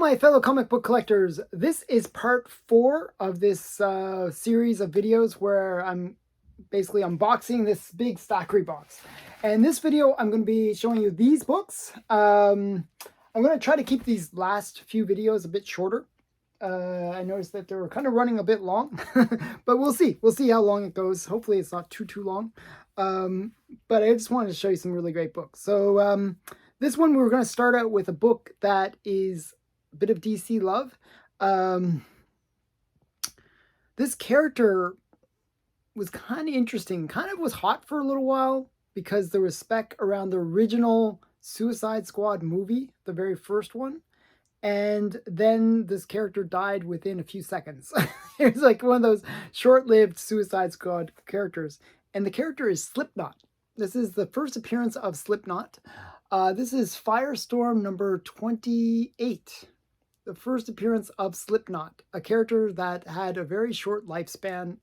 my fellow comic book collectors, this is part 4 of this series of videos where I'm basically unboxing this big Stackry box. And this video, I'm going to be showing you these books. I'm going to try to keep these last few videos a bit shorter. I noticed that they were kind of running a bit long, but we'll see. We'll see how long it goes. Hopefully it's not too long. But I just wanted to show you some really great books. So this one, we're going to start out with a book that is a bit of DC love. This character was kind of interesting, kind of was hot for a little while because there was spec around the original Suicide Squad movie, the very first one. And then this character died within a few seconds. It was like one of those short-lived Suicide Squad characters. And the character is Slipknot. This is the first appearance of Slipknot. This is Firestorm number 28. The first appearance of Slipknot, a character that had a very short lifespan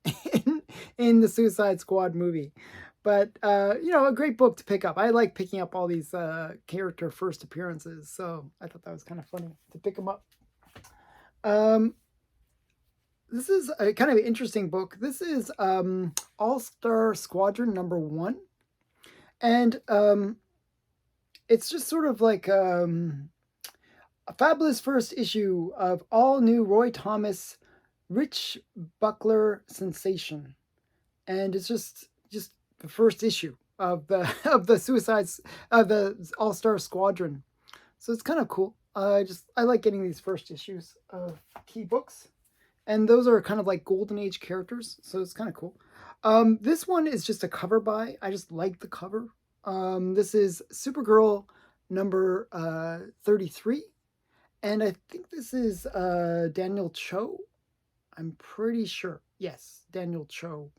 in the Suicide Squad movie. But, you know, a great book to pick up. I like picking up all these character first appearances, so I thought that was kind of funny to pick them up. This is a kind of an interesting book. This is All-Star Squadron number 1. And it's just sort of like a fabulous first issue of all-new Roy Thomas Rich Buckler sensation. And it's just the first issue of the the All-Star Squadron. So it's kind of cool. I like getting these first issues of key books. And those are kind of like Golden Age characters, so it's kind of cool. This one is just a cover by. I just like the cover. This is Supergirl number 33. And I think this is Daniel Cho. I'm pretty sure. Yes, Daniel Cho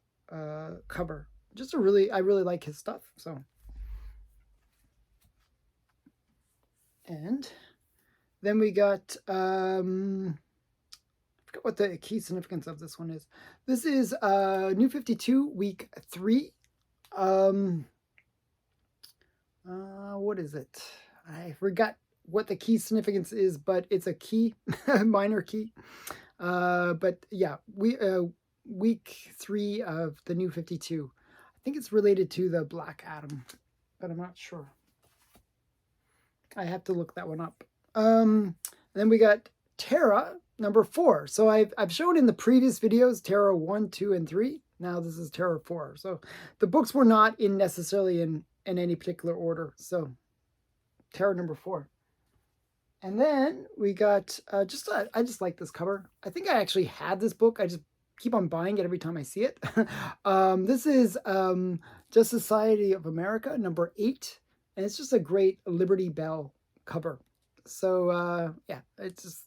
cover. I really like his stuff. So, and then we got I forgot what the key significance of this one is. This is New 52 week 3. What is it? I forgot what the key significance is, but it's a key, minor key. But yeah, week 3 of the New 52. I think it's related to the Black Adam, but I'm not sure. I have to look that one up. Then we got Terra number 4. So I've shown in the previous videos Terra 1, 2, and 3. Now this is Terra 4. So the books were not necessarily in any particular order. So Terra number 4. And then we got I just like this cover. I think I actually had this book. I just keep on buying it every time I see it. This is Just Society of America number 8. And it's just a great Liberty Bell cover. So yeah, it just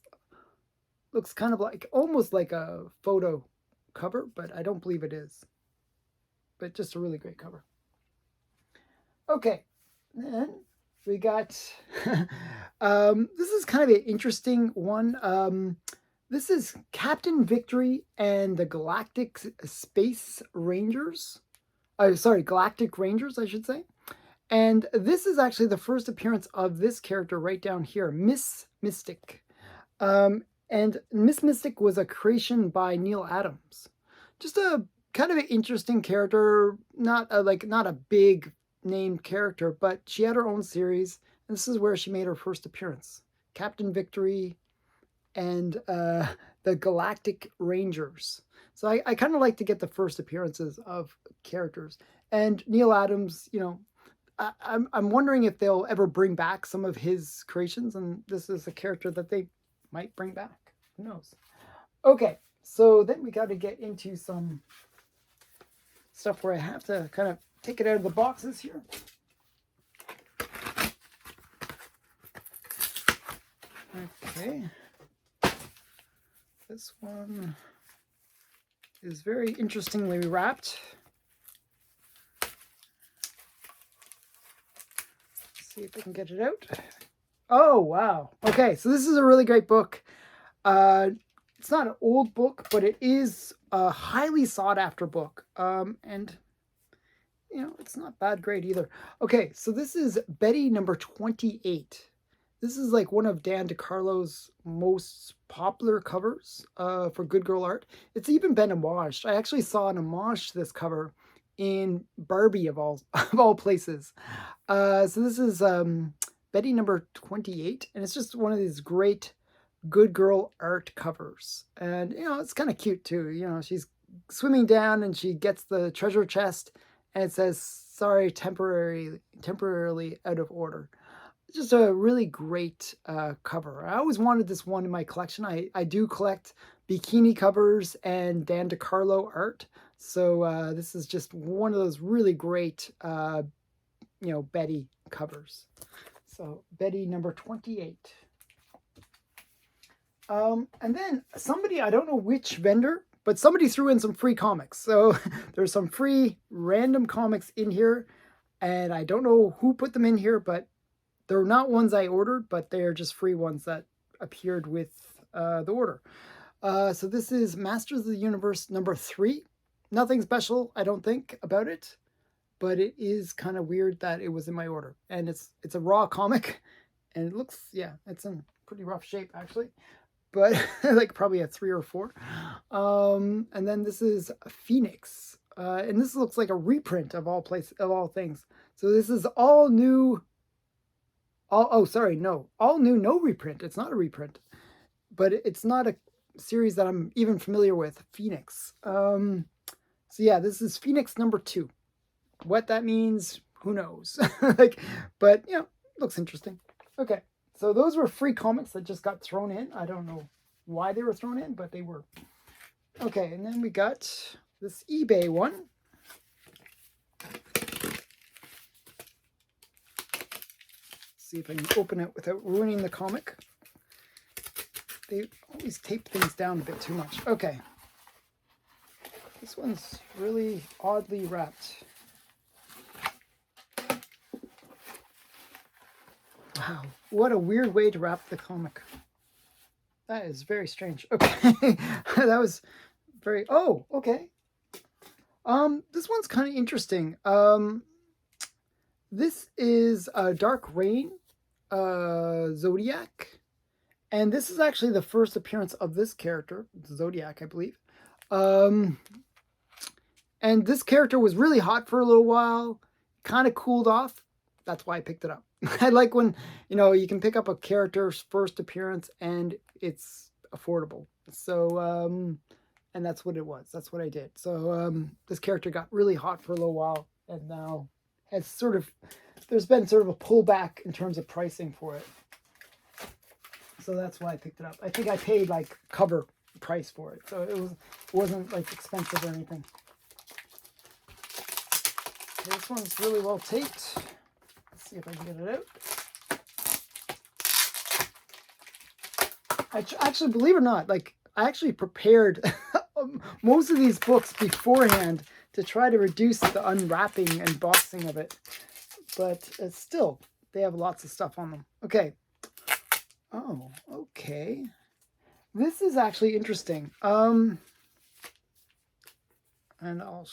looks kind of like almost like a photo cover, but I don't believe it is. But just a really great cover. Okay, then we got this is kind of an interesting one. This is Captain Victory and the Galactic Space Rangers. Galactic Rangers, I should say. And this is actually the first appearance of this character right down here, Miss Mystic. And Miss Mystic was a creation by Neal Adams. Just a kind of an interesting character, not a big named character, but she had her own series. And this is where she made her first appearance. Captain Victory and the Galactic Rangers. So I kind of like to get the first appearances of characters. And Neal Adams, you know, I'm wondering if they'll ever bring back some of his creations, and this is a character that they might bring back. Who knows? Okay, so then we got to get into some stuff where I have to kind of take it out of the boxes here. Okay. This one is very interestingly wrapped. Let's see if I can get it out. Oh, wow. Okay, so this is a really great book. It's not an old book, but it is a highly sought after book. And, you know, it's not bad grade either. Okay, so this is Betty number 28. This is like one of Dan DeCarlo's most popular covers for Good Girl art. It's even been homaged. I actually saw an homage to this cover in Barbie of all of all places. So this is Betty number 28, and it's just one of these great Good Girl art covers. And you know, it's kind of cute too. You know, she's swimming down and she gets the treasure chest, and it says, "Sorry, temporarily out of order." Just a really great cover. I always wanted this one in my collection. I do collect bikini covers and Dan DeCarlo art. So this is just one of those really great, you know, Betty covers. So Betty number 28. And then somebody, I don't know which vendor, but somebody threw in some free comics. So there's some free random comics in here. And I don't know who put them in here, but they're not ones I ordered, but they're just free ones that appeared with the order. So this is Masters of the Universe number 3. Nothing special, I don't think, about it, but it is kind of weird that it was in my order. And it's a raw comic, and it looks, yeah, it's in pretty rough shape, actually. But like probably a 3 or 4. And then this is Phoenix. And this looks like a reprint of all things. So this is all new. All new, no reprint. It's not a reprint, but it's not a series that I'm even familiar with. Phoenix. So yeah, this is Phoenix number 2. What that means, who knows? But you know, looks interesting. Okay, so those were free comics that just got thrown in. I don't know why they were thrown in, but they were. Okay, and then we got this eBay one. See if I can open it without ruining the comic. They always tape things down a bit too much. Okay. This one's really oddly wrapped. Wow, what a weird way to wrap the comic. That is very strange. Okay. That was very, oh, okay. This one's kind of interesting. This is Dark Reign, Zodiac, and this is actually the first appearance of this character, Zodiac, I believe. And this character was really hot for a little while, kind of cooled off. That's why I picked it up. I like when, you know, you can pick up a character's first appearance and it's affordable. So, and that's what it was. That's what I did. So this character got really hot for a little while, and now has sort of, there's been sort of a pullback in terms of pricing for it. So that's why I picked it up. I think I paid like cover price for it. So it wasn't like expensive or anything. Okay, this one's really well taped. Let's see if I can get it out. Actually, believe it or not, like I actually prepared most of these books beforehand to try to reduce the unwrapping and boxing of it. But still, they have lots of stuff on them. Okay. Oh, okay. This is actually interesting. And I'll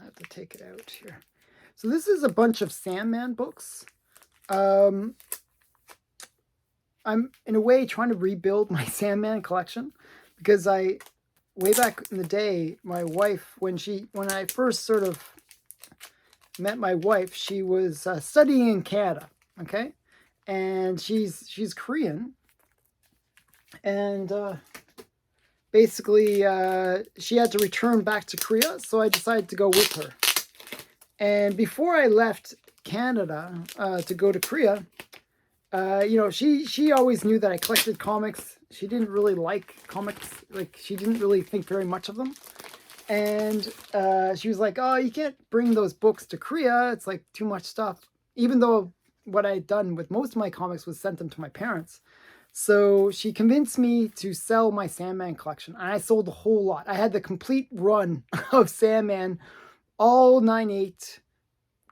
have to take it out here. So this is a bunch of Sandman books. I'm in a way trying to rebuild my Sandman collection because way back in the day, my wife, when I first sort of met my wife, she was studying in Canada, okay? And she's Korean. And basically, she had to return back to Korea, so I decided to go with her. And before I left Canada to go to Korea, you know, she always knew that I collected comics. She didn't really like comics. Like, she didn't really think very much of them. And she was like, oh, you can't bring those books to Korea. It's like too much stuff. Even though what I had done with most of my comics was sent them to my parents. So she convinced me to sell my Sandman collection. And I sold a whole lot. I had the complete run of Sandman, all 9/8,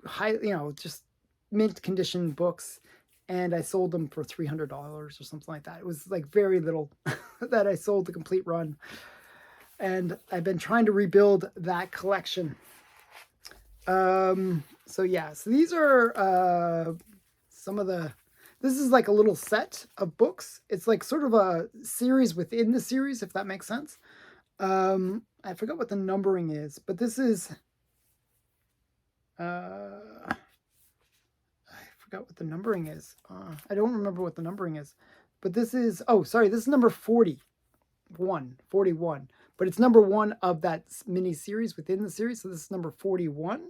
high, you know, just mint condition books. And I sold them for $300 or something like that. It was like very little that I sold the complete run. And I've been trying to rebuild that collection. So yeah, so these are some of the, this is like a little set of books. It's like sort of a series within the series, if that makes sense. I forgot what the numbering is, but this is, I forgot what the numbering is. I don't remember what the numbering is, but this is, oh, sorry, this is number 41, but it's number 1 of that mini series within the series. So this is number 41.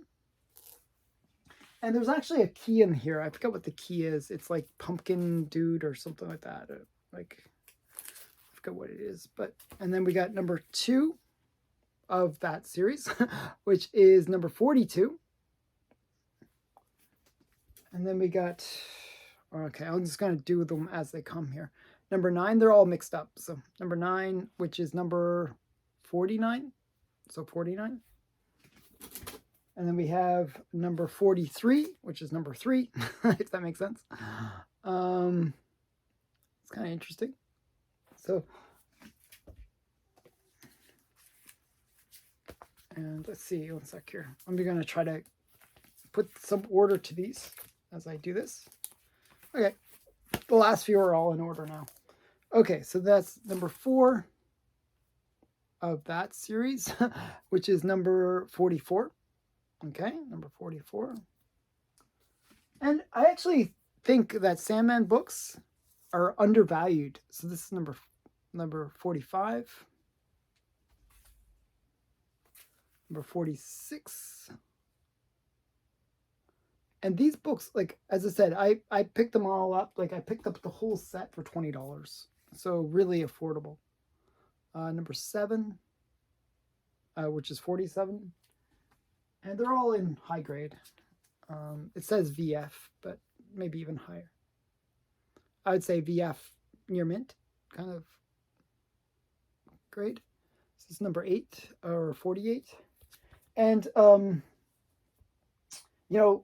And there's actually a key in here. I forget what the key is. It's like Pumpkin Dude or something like that. Like, I forget what it is. But, and then we got number 2 of that series, which is number 42. And then we got, okay, I'm just going to do them as they come here. Number 9, they're all mixed up. So number 9, which is number 49. So 49. And then we have number 43, which is number 3, if that makes sense. It's kind of interesting. So, and let's see, one sec here. I'm going to try to put some order to these as I do this. Okay, the last few are all in order now. Okay, so that's number 4 of that series, which is number 44. Okay, number 44. And I actually think that Sandman books are undervalued. So this is number 45. Number 46. And these books, like, as I said, I picked them all up. Like, I picked up the whole set for $20. So really affordable. Number 7, which is 47. And they're all in high grade. It says VF, but maybe even higher. I would say VF near mint, kind of grade. This is number 8 or 48. And, you know,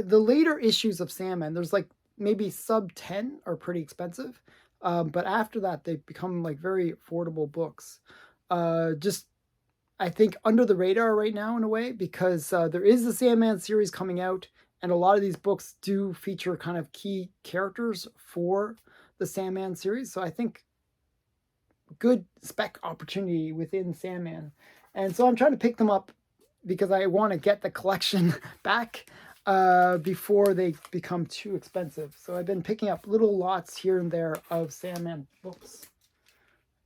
the later issues of Sandman, there's like maybe sub 10 are pretty expensive. But after that, they become like very affordable books. Just, I think, under the radar right now in a way, because there is the Sandman series coming out, and a lot of these books do feature kind of key characters for the Sandman series. So I think good spec opportunity within Sandman. And so I'm trying to pick them up because I want to get the collection back before they become too expensive. So I've been picking up little lots here and there of Sandman books.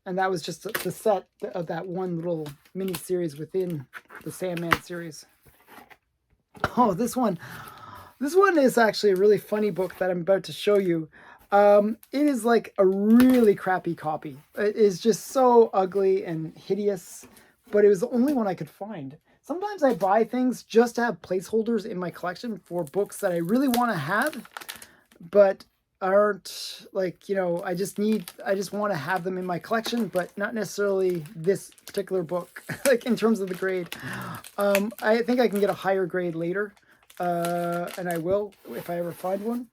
And that was just the set of that one little mini series within the Sandman series. Oh, this one is actually a really funny book that I'm about to show you. It is like a really crappy copy. It is just so ugly and hideous, but it was the only one I could find. Sometimes I buy things just to have placeholders in my collection for books that I really want to have, but aren't, like, you know, I just want to have them in my collection, but not necessarily this particular book, like in terms of the grade. I think I can get a higher grade later, and I will if I ever find one.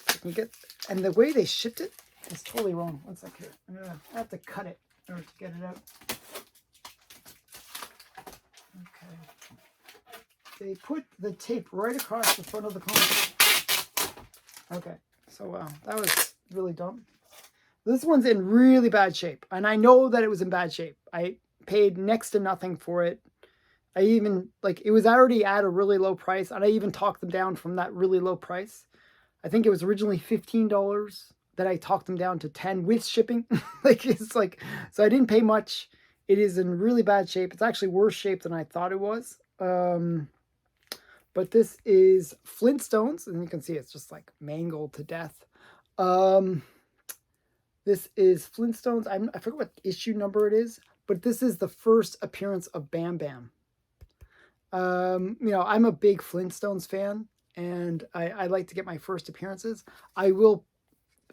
I can get, and the way they shipped it is totally wrong. One sec here. I have to cut it in order to get it out. Okay. They put the tape right across the front of the comic. Okay. So, wow, that was really dumb. This one's in really bad shape, and I know that it was in bad shape. I paid next to nothing for it. I even, like, it was already at a really low price, and I even talked them down from that really low price. I think it was originally $15. Then I talked them down to $10 with shipping. Like, it's like, so I didn't pay much. It is in really bad shape. It's actually worse shape than I thought it was. But this is Flintstones, and you can see it's just like mangled to death. This is Flintstones. I forget what issue number it is, but this is the first appearance of Bam Bam. You know, I'm a big Flintstones fan, and I like to get my first appearances. I will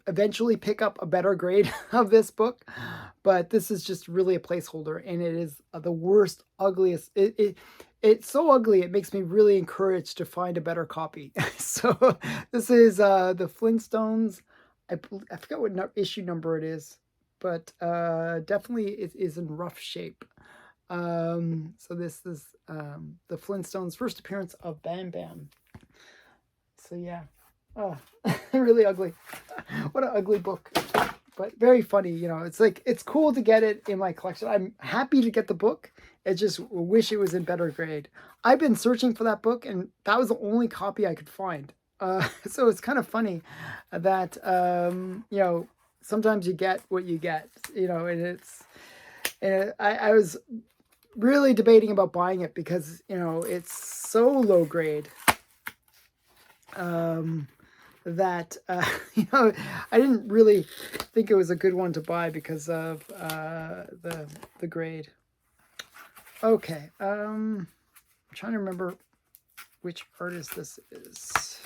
eventually pick up a better grade of this book, but this is just really a placeholder, and it is the worst, ugliest. It's so ugly, it makes me really encouraged to find a better copy. So this is the Flintstones. I forget what issue number it is, but definitely it is in rough shape. So this is the Flintstones' first appearance of Bam Bam. So yeah. Oh, really ugly. What an ugly book. But very funny, you know. It's like, it's cool to get it in my collection. I'm happy to get the book. I just wish it was in better grade. I've been searching for that book, and that was the only copy I could find. So it's kind of funny that, you know, sometimes you get what you get, you know, and I was really debating about buying it because, you know, it's so low grade. That you know, I didn't really think it was a good one to buy because of the grade. Okay, I'm trying to remember which artist this is.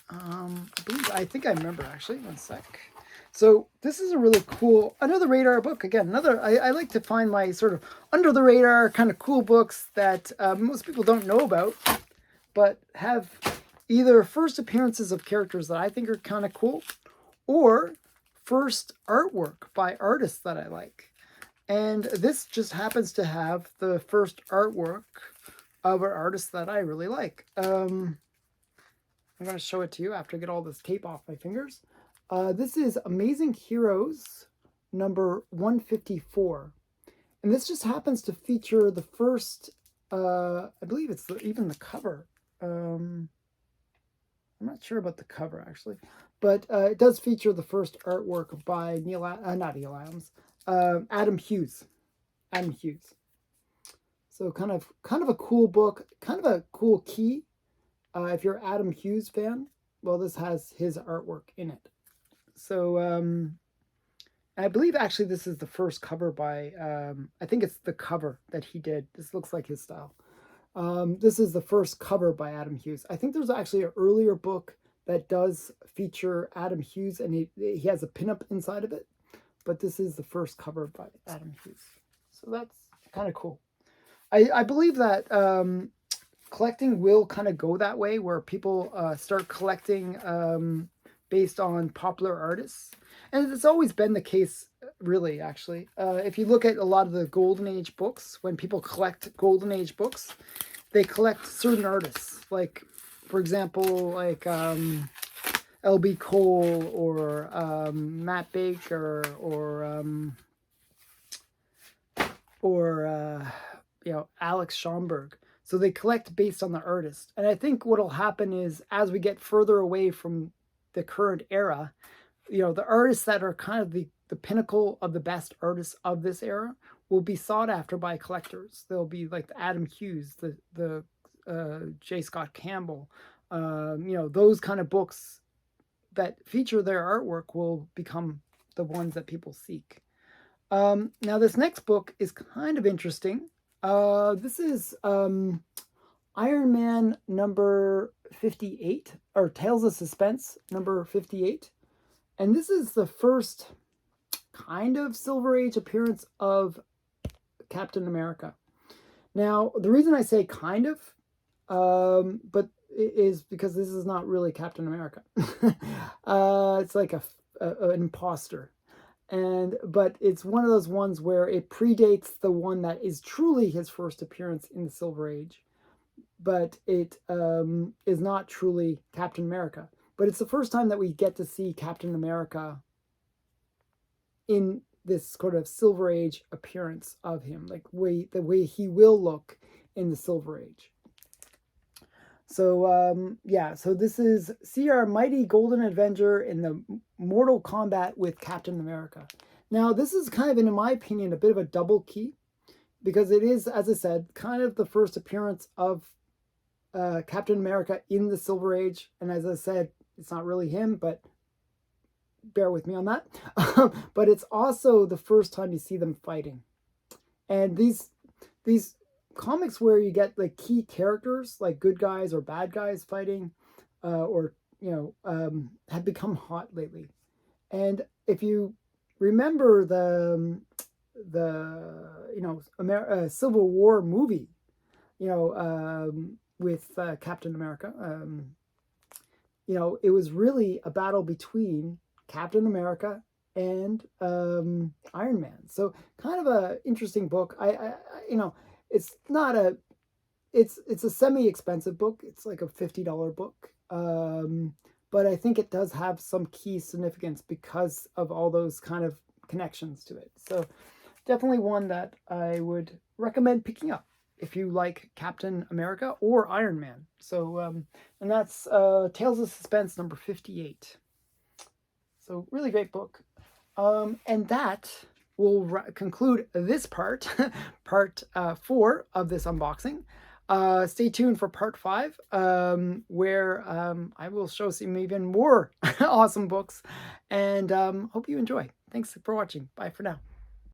I think I remember actually. One sec. So this is a really cool, under the radar book. Again, I like to find my sort of under the radar kind of cool books that most people don't know about, but have either first appearances of characters that I think are kind of cool, or first artwork by artists that I like. And this just happens to have the first artwork of an artist that I really like. I'm going to show it to you after I get all this tape off my fingers. This is Amazing Heroes number 154. And this just happens to feature the first, I believe it's even the cover. I'm not sure about the cover actually, but it does feature the first artwork by not Neal Adams, Adam Hughes. Adam Hughes. So kind of a cool book, kind of a cool key. If you're an Adam Hughes fan, well, this has his artwork in it. So I believe actually this is the first cover by, I think it's the cover that he did. This looks like his style. This is the first cover by Adam Hughes. I think there's actually an earlier book that does feature Adam Hughes, and he has a pinup inside of it. But this is the first cover by Adam Hughes. So that's kind of cool. I believe that collecting will kind of go that way, where people start collecting based on popular artists. And it's always been the case, really, actually. If you look at a lot of the Golden Age books, when people collect Golden Age books, they collect certain artists. Like, for example, like L.B. Cole or Matt Baker or you know, Alex Schomburg. So they collect based on the artist. And I think what will happen is, as we get further away from the current era, you know, the artists that are kind of the pinnacle of the best artists of this era will be sought after by collectors. They'll be like the Adam Hughes, the J. Scott Campbell, you know, those kind of books that feature their artwork will become the ones that people seek. Now this next book is kind of interesting. This is Iron Man number 58, or Tales of Suspense number 58. And this is the first kind of Silver Age appearance of Captain America. Now, the reason I say kind of, but is because this is not really Captain America. It's like an imposter. But it's one of those ones where it predates the one that is truly his first appearance in the Silver Age. But it is not truly Captain America. But it's the first time that we get to see Captain America in this sort of Silver Age appearance of him, like the way he will look in the Silver Age. So yeah, so this is see our mighty golden Avenger in the mortal combat with Captain America. Now this is kind of, in my opinion, a bit of a double key, because it is, as I said, kind of the first appearance of Captain America in the Silver Age. And as I said, it's not really him, but bear with me on that. But it's also the first time you see them fighting. And these comics where you get like key characters, like good guys or bad guys fighting, or you know, have become hot lately. And if you remember the you know, Civil War movie, you know, with Captain America, you know, it was really a battle between Captain America and Iron Man. So kind of a interesting book. I you know, it's not a it's a semi-expensive book. It's like a $50 book. But I think it does have some key significance because of all those kind of connections to it. So definitely one that I would recommend picking up if you like Captain America or Iron Man. So, and that's Tales of Suspense number 58. So really great book. And that will conclude this part, part 4 of this unboxing. Stay tuned for part 5, where I will show some even more awesome books. And hope you enjoy. Thanks for watching. Bye for now.